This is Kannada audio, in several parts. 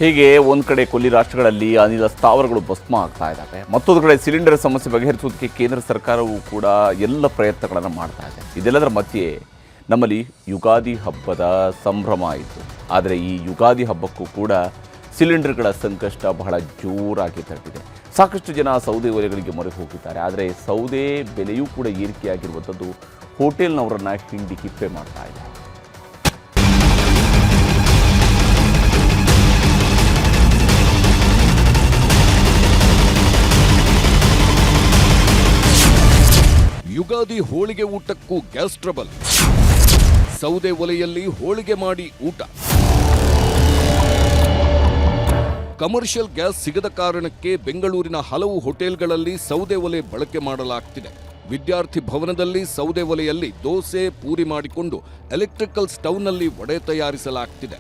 ಹೀಗೆ ಒಂದು ಕಡೆ ಕೊಲ್ಲಿ ರಾಷ್ಟ್ರಗಳಲ್ಲಿ ಅನಿಲ ಸ್ಥಾವರಗಳು ಭಸ್ಮ ಆಗ್ತಾ ಇದ್ದಾವೆ, ಮತ್ತೊಂದು ಕಡೆ ಸಿಲಿಂಡರ್ ಸಮಸ್ಯೆ ಬಗೆಹರಿಸುವುದಕ್ಕೆ ಕೇಂದ್ರ ಸರ್ಕಾರವು ಕೂಡ ಎಲ್ಲ ಪ್ರಯತ್ನಗಳನ್ನು ಮಾಡ್ತಾ ಇದೆ. ಇದೆಲ್ಲದರ ಮಧ್ಯೆ ನಮ್ಮಲ್ಲಿ ಯುಗಾದಿ ಹಬ್ಬದ ಸಂಭ್ರಮ ಇತ್ತು. ಆದರೆ ಈ ಯುಗಾದಿ ಹಬ್ಬಕ್ಕೂ ಕೂಡ ಸಿಲಿಂಡರ್ಗಳ ಸಂಕಷ್ಟ ಬಹಳ ಜೋರಾಗಿ ತಟ್ಟಿದೆ. ಸಾಕಷ್ಟು ಜನ ಸೌದೆ ಒಲೆಗಳಿಗೆ ಮೊರೆ ಹೋಗಿದ್ದಾರೆ. ಆದರೆ ಸೌದೆ ಬೆಲೆಯೂ ಕೂಡ ಏರಿಕೆಯಾಗಿರುವಂಥದ್ದು ಹೋಟೆಲ್ನವರನ್ನು ಹಿಂಡಿ ಹಿಪ್ಪೆ ಮಾಡ್ತಾ ಇದೆ. ಯುಗಾದಿ ಹೋಳಿಗೆ ಊಟಕ್ಕೂ ಗ್ಯಾಸ್ ಟ್ರಬಲ್. ಸೌದೆ ಒಲೆಯಲ್ಲಿ ಹೋಳಿಗೆ ಮಾಡಿ ಊಟ. ಕಮರ್ಷಿಯಲ್ ಗ್ಯಾಸ್ ಸಿಗದ ಕಾರಣಕ್ಕೆ ಬೆಂಗಳೂರಿನ ಹಲವು ಹೋಟೆಲ್ಗಳಲ್ಲಿ ಸೌದೆ ಒಲೆ ಬಳಕೆ ಮಾಡಲಾಗ್ತಿದೆ. ವಿದ್ಯಾರ್ಥಿ ಭವನದಲ್ಲಿ ಸೌದೆ ಒಲೆಯಲ್ಲಿ ದೋಸೆ ಪೂರಿ ಮಾಡಿಕೊಂಡು ಎಲೆಕ್ಟ್ರಿಕಲ್ ಸ್ಟವ್ನಲ್ಲಿ ವಡೆ ತಯಾರಿಸಲಾಗ್ತಿದೆ.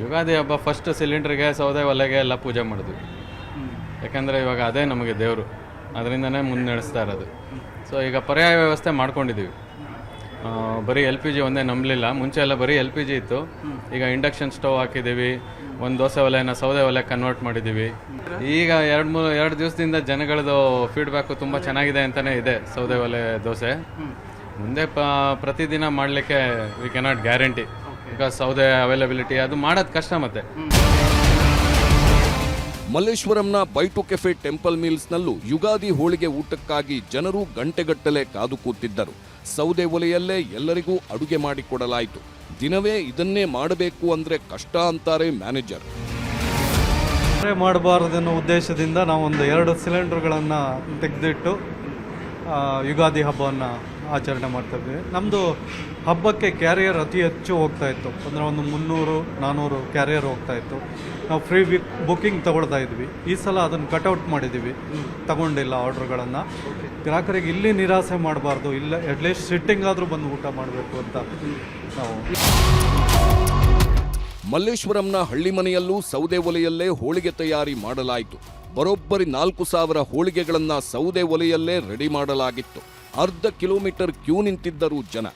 ಯುಗಾದಿ ಹಬ್ಬ ಫಸ್ಟ್ ಸಿಲಿಂಡರ್ಗೆ ಸೌದೆ ಒಲೆಗೆ ಎಲ್ಲ ಪೂಜೆ ಮಾಡಿದ್ವಿ. ಯಾಕಂದರೆ ಇವಾಗ ಅದೇ ನಮಗೆ ದೇವರು, ಅದರಿಂದನೇ ಮುನ್ನಡೆಸ್ತಾ ಇರೋದು. ಸೊ ಈಗ ಪರ್ಯಾಯ ವ್ಯವಸ್ಥೆ ಮಾಡ್ಕೊಂಡಿದ್ದೀವಿ. ಬರೀ LPG ಒಂದೇ ನಂಬಲಿಲ್ಲ. ಮುಂಚೆ ಎಲ್ಲ ಬರೀ LPG ಇತ್ತು. ಈಗ ಇಂಡಕ್ಷನ್ ಸ್ಟವ್ ಹಾಕಿದ್ದೀವಿ. ಒಂದು ದೋಸೆ ಒಲೆನ ಸೌದೆ ಒಲೆ ಕನ್ವರ್ಟ್ ಮಾಡಿದ್ದೀವಿ. ಈಗ ಎರಡು ದಿವಸದಿಂದ ಜನಗಳದು ಫೀಡ್ಬ್ಯಾಕು ತುಂಬ ಚೆನ್ನಾಗಿದೆ ಅಂತಲೇ ಇದೆ ಸೌದೆ ಒಲೆ ದೋಸೆ. ಮುಂದೆ ಪ್ರತಿದಿನ ಮಾಡಲಿಕ್ಕೆ ವಿ ಕೆನಾಟ್ ಗ್ಯಾರಂಟಿ, ಬಿಕಾಸ್ ಸೌದೆ ಅವೈಲಬಿಲಿಟಿ ಅದು ಮಾಡೋದು ಕಷ್ಟ. ಮತ್ತೆ ಮಲ್ಲೇಶ್ವರಂನ ಬೈಟು ಕೆಫೆ ಟೆಂಪಲ್ ಮಿಲ್ಸ್ನಲ್ಲೂ ಯುಗಾದಿ ಹೋಳಿಗೆ ಊಟಕ್ಕಾಗಿ ಜನರು ಗಂಟೆಗಟ್ಟಲೆ ಕಾದು ಕೂತಿದ್ದರು. ಸೌದೆ ಒಲೆಯಲ್ಲೇ ಎಲ್ಲರಿಗೂ ಅಡುಗೆ ಮಾಡಿಕೊಡಲಾಯಿತು. ದಿನವೇ ಇದನ್ನೇ ಮಾಡಬೇಕು ಅಂದ್ರೆ ಕಷ್ಟ ಅಂತಾರೆ ಮ್ಯಾನೇಜರ್. ಮಾಡಬಾರದನ್ನೋ ಉದ್ದೇಶದಿಂದ ನಾವು ಒಂದು 2 ಸಿಲಿಂಡರ್ಗಳನ್ನು ತೆಗೆದಿಟ್ಟು ಯುಗಾದಿ ಹಬ್ಬವನ್ನು ಆಚರಣೆ ಮಾಡ್ತಾ ಇದ್ವಿ. ನಮ್ಮದು ಹಬ್ಬಕ್ಕೆ ಕ್ಯಾರಿಯರ್ ಅತಿ ಹೆಚ್ಚು ಹೋಗ್ತಾ ಇತ್ತು. ಅಂದರೆ ಒಂದು 300-400 ಕ್ಯಾರಿಯರ್ ಹೋಗ್ತಾ ಇತ್ತು. ನಾವು ಫ್ರೀ ಬುಕ್ಕಿಂಗ್ ತಗೊಳ್ತಾ ಇದ್ವಿ. ಈ ಸಲ ಅದನ್ನು ಕಟ್ಔಟ್ ಮಾಡಿದ್ದೀವಿ, ತಗೊಂಡಿಲ್ಲ ಆರ್ಡ್ರ್ಗಳನ್ನು. ಗ್ರಾಹಕರಿಗೆ ಇಲ್ಲಿ ನಿರಾಸೆ ಮಾಡಬಾರ್ದು, ಇಲ್ಲ ಅಟ್ಲೀಸ್ಟ್ ಸಿಟ್ಟಿಂಗ್ ಆದರೂ ಬಂದು ಊಟ ಮಾಡಬೇಕು ಅಂತ ನಾವು. ಮಲ್ಲೇಶ್ವರಂನ ಹಳ್ಳಿ ಮನೆಯಲ್ಲೂ ಸೌದೆ ಒಲೆಯಲ್ಲೇ ಹೋಳಿಗೆ ತಯಾರಿ ಮಾಡಲಾಯಿತು. ಬರೋಬ್ಬರಿ 4,000 ಹೋಳಿಗೆಗಳನ್ನ ಸೌದೆ ಒಲೆಯಲ್ಲೇ ರೆಡಿ ಮಾಡಲಾಗಿತ್ತು. ಅರ್ಧ ಕಿಲೋಮೀಟರ್ ಕ್ಯೂ ನಿಂತಿದ್ದರು ಜನ.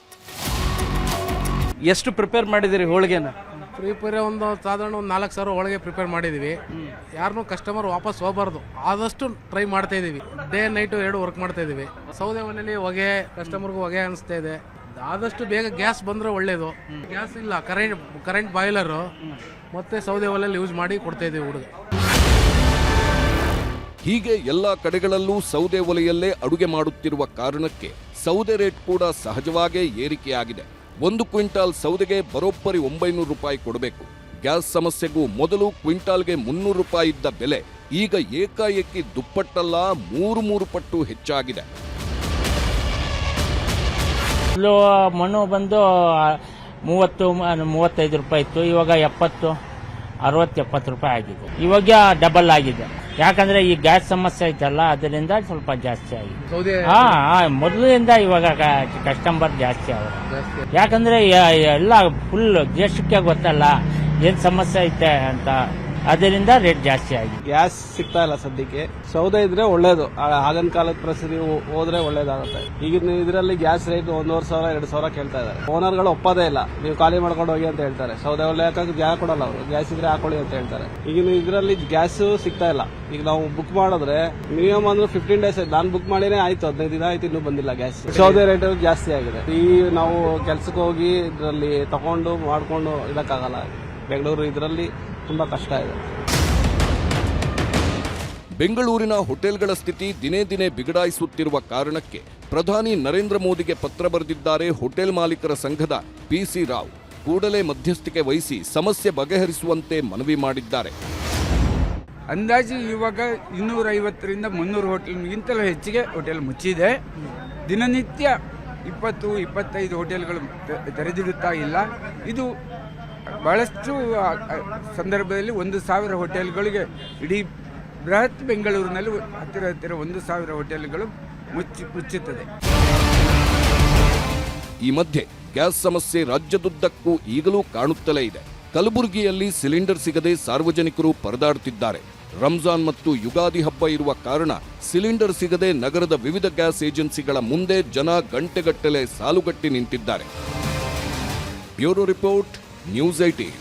ಎಷ್ಟು ಪ್ರಿಪೇರ್ ಮಾಡಿದಿರಿ ಹೋಳಿಗೆನ? ಪ್ರಿಪೇರ್ ಒಂದು ಸಾಧಾರಣ 4,000 ಹೋಳಿಗೆ ಪ್ರಿಪೇರ್ ಮಾಡಿದ್ದೀವಿ. ಯಾರನ್ನೂ ಕಸ್ಟಮರ್ ವಾಪಸ್ ಹೋಗಬಾರ್ದು, ಆದಷ್ಟು ಟ್ರೈ ಮಾಡ್ತಾ ಇದ್ದೀವಿ. ಡೇ ನೈಟು 2 ವರ್ಕ್ ಮಾಡ್ತಾ ಇದ್ದೀವಿ. ಸೌದೆ ಒಲೆಯಲ್ಲಿ ಹೊಗೆ, ಕಸ್ಟಮರ್ಗೂ ಹೊಗೆ ಅನಿಸ್ತಾ ಇದೆ. ಆದಷ್ಟು ಬೇಗ ಗ್ಯಾಸ್ ಬಂದರೆ ಒಳ್ಳೇದು. ಗ್ಯಾಸ್ ಇಲ್ಲ, ಕರೆಂಟ್ ಬಾಯ್ಲರು ಮತ್ತೆ ಸೌದೆ ಒಲೆಯಲ್ಲಿ ಯೂಸ್ ಮಾಡಿ ಕೊಡ್ತಾ ಇದ್ದೀವಿ ಹುಡುಗ. ಹೀಗೆ ಎಲ್ಲ ಕಡೆಗಳಲ್ಲೂ ಸೌದೆ ಒಲೆಯಲ್ಲೇ ಅಡುಗೆ ಮಾಡುತ್ತಿರುವ ಕಾರಣಕ್ಕೆ ಸೌದೆ ರೇಟ್ ಕೂಡ ಸಹಜವಾಗೇ ಏರಿಕೆಯಾಗಿದೆ. 1 ಕ್ವಿಂಟಾಲ್ ಸೌದೆಗೆ ಬರೋಬ್ಬರಿ 900 ರೂಪಾಯಿ ಕೊಡಬೇಕು. ಗ್ಯಾಸ್ ಸಮಸ್ಯೆಗೂ ಮೊದಲು ಕ್ವಿಂಟಾಲ್ಗೆ 300 ರೂಪಾಯಿ ಇದ್ದ ಬೆಲೆ ಈಗ ಏಕಾಏಕಿ ದುಪ್ಪಟ್ಟಲ್ಲ 3 ಪಟ್ಟು ಹೆಚ್ಚಾಗಿದೆ. ಮಣ್ಣು ಬಂದು 30-35 ರೂಪಾಯಿ ಇತ್ತು. ಇವಾಗ 60-70 ರೂಪಾಯಿ ಆಗಿದೆ. ಇವಾಗ ಡಬಲ್ ಆಗಿದೆ. ಯಾಕಂದ್ರೆ ಈ ಗ್ಯಾಸ್ ಸಮಸ್ಯೆ ಐತಲ್ಲ, ಅದರಿಂದ ಸ್ವಲ್ಪ ಜಾಸ್ತಿ ಆಗಿದೆ. ಮೊದಲಿಂದ ಇವಾಗ ಕಸ್ಟಮರ್ ಜಾಸ್ತಿ ಅವರು. ಯಾಕಂದ್ರೆ ಎಲ್ಲ ಫುಲ್ ದೇಶಕ್ಕೆ ಗೊತ್ತಲ್ಲ ಏನ್ ಸಮಸ್ಯೆ ಐತೆ ಅಂತ, ಅದರಿಂದ ರೇಟ್ ಜಾಸ್ತಿ ಆಗಿದೆ. ಗ್ಯಾಸ್ ಸಿಗ್ತಾ ಇಲ್ಲ ಸದ್ಯಕ್ಕೆ. ಸೌದೆ ಇದ್ರೆ ಒಳ್ಳೇದು. ಆಗಿನ ಕಾಲದ ಪರಿಸ್ಥಿತಿ ಹೋದ್ರೆ ಒಳ್ಳೇದಾಗುತ್ತೆ. ಈಗಿನ ಇದರಲ್ಲಿ ಗ್ಯಾಸ್ ರೇಟ್ 1,500-2,000 ಕೇಳ್ತಾ ಇದ್ದಾರೆ. ಓನರ್ಗಳು ಒಪ್ಪೋದೇ ಇಲ್ಲ. ನೀವು ಖಾಲಿ ಮಾಡ್ಕೊಂಡು ಹೋಗಿ ಅಂತ ಹೇಳ್ತಾರೆ. ಸೌದೆ ಒಳ್ಳೆ ಯಾಕಂದ್ರೆ ಜಾಗ ಕೊಡಲ್ಲ ಅವರು. ಗ್ಯಾಸ್ ಇದ್ರೆ ಹಾಕೊಳ್ಳಿ ಅಂತ ಹೇಳ್ತಾರೆ. ಈಗಿನ ಇದರಲ್ಲಿ ಗ್ಯಾಸ್ ಸಿಗ್ತಾ ಇಲ್ಲ. ಈಗ ನಾವು ಬುಕ್ ಮಾಡಿದ್ರೆ ಮಿನಿಮಮ್ ಅಂದ್ರೆ 15 ಡೇಸ್ ಆಯ್ತು. ನಾನು ಬುಕ್ ಮಾಡಿನೇ ಆಯ್ತು, 15 ದಿನ ಆಯ್ತು, ಇನ್ನೂ ಬಂದಿಲ್ಲ ಗ್ಯಾಸ್. ಸೌದೆ ರೇಟ್ ಜಾಸ್ತಿ ಆಗಿದೆ. ಈ ನಾವು ಕೆಲ್ಸಕ್ಕೆ ಹೋಗಿ ಇದರಲ್ಲಿ ತಗೊಂಡು ಮಾಡ್ಕೊಂಡು ಇದಕ್ಕಾಗಲ್ಲ. ಬೆಂಗಳೂರು ಇದರಲ್ಲಿ ತುಂಬಾ ಕಷ್ಟ ಇದೆ. ಬೆಂಗಳೂರಿನ ಹೋಟೆಲ್ಗಳ ಸ್ಥಿತಿ ದಿನೇ ದಿನೇ ಬಿಗಡಾಯಿಸುತ್ತಿರುವ ಕಾರಣಕ್ಕೆ ಪ್ರಧಾನಿ ನರೇಂದ್ರ ಮೋದಿಗೆ ಪತ್ರ ಬರೆದಿದ್ದಾರೆ ಹೋಟೆಲ್ ಮಾಲೀಕರ ಸಂಘದ PC ರಾವ್. ಕೂಡಲೇ ಮಧ್ಯಸ್ಥಿಕೆ ವಹಿಸಿ ಸಮಸ್ಯೆ ಬಗೆಹರಿಸುವಂತೆ ಮನವಿ ಮಾಡಿದ್ದಾರೆ. ಅಂದಾಜು ಇವಾಗ 250ರಿಂದ 300 ಹೋಟೆಲ್ಗಿಂತಲೂ ಹೆಚ್ಚಿಗೆ ಹೋಟೆಲ್ ಮುಚ್ಚಿದೆ. ದಿನನಿತ್ಯ 20-25 ಹೋಟೆಲ್ಗಳು ತೆರೆದಿಡುತ್ತಾ ಇಲ್ಲ. ಇದು ಬಹಳಷ್ಟು ಸಂದರ್ಭದಲ್ಲಿ 1,000 ಹೋಟೆಲ್ಗಳಿಗೆ, ಇಡೀ ಬೃಹತ್ ಬೆಂಗಳೂರಿನಲ್ಲಿ ಹತ್ತಿರ 1,000 ಹೋಟೆಲ್ಗಳು ಮುಚ್ಚುತ್ತದೆ. ಈ ಮಧ್ಯೆ ಗ್ಯಾಸ್ ಸಮಸ್ಯೆ ರಾಜ್ಯದುದ್ದಕ್ಕೂ ಈಗಲೂ ಕಾಣುತ್ತಲೇ ಇದೆ. ಕಲಬುರಗಿಯಲ್ಲಿ ಸಿಲಿಂಡರ್ ಸಿಗದೆ ಸಾರ್ವಜನಿಕರು ಪರದಾಡುತ್ತಿದ್ದಾರೆ. ರಂಜಾನ್ ಮತ್ತು ಯುಗಾದಿ ಹಬ್ಬ ಇರುವ ಕಾರಣ ಸಿಲಿಂಡರ್ ಸಿಗದೆ ನಗರದ ವಿವಿಧ ಗ್ಯಾಸ್ ಏಜೆನ್ಸಿಗಳ ಮುಂದೆ ಜನ ಗಂಟೆಗಟ್ಟಲೆ ಸಾಲುಗಟ್ಟಿ ನಿಂತಿದ್ದಾರೆ. Bureau report, news 18.